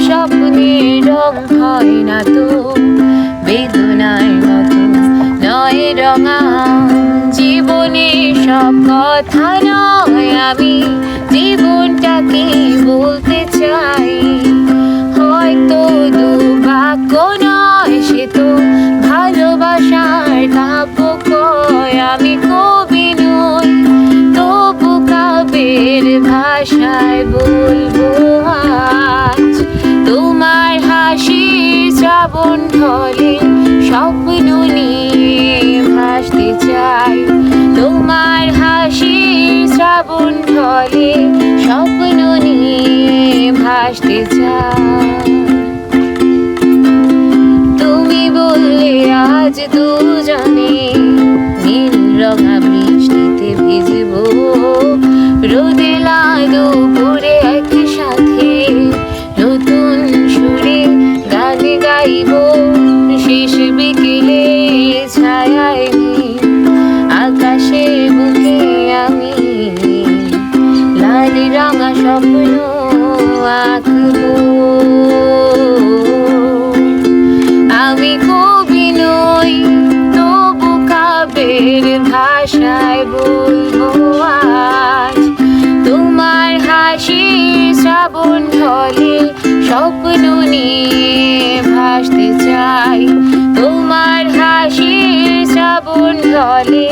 স্বপ্নের রং হয় না তো বেদনার মতো নয় রঙা। জীবনে সব কথা নয়, আমি জীবনটাকে বলতে চাই। হয়তো দুর্ভাগ্য নয়, সে তো ভালোবাসার কাব্য কয়। আমি কবি নই, তবু কাব্যের ভাষায় বলবো আজ। তোমার হাসি শ্রাবণ ঢলে স্বপ্ন নিয়ে ভাসতে চাই। তোমার হাসি শ্রাবণ ঢলে স্বপ্ন নিয়ে ভাসতে চাই। তুমি বললে আজ দুজনে নীল রঙা বৃষ্টিতে ভিজবো, রোদে দুপুরে একসাথে নতুন সুরে গান গাইবো। শেষ বিকেলে ছায়ায় আকাশে বুকে আমি লাল রঙা স্বপ্ন আঁকবো। আমি কবি নই, তবু কাব্যের ভাষায় বলবো আজ। তোমার হাসি শ্রাবণ ঢলে স্বপ্ন নিয়ে ভাসতে চাই। তোমার হাসি শ্রাবণ ঢলে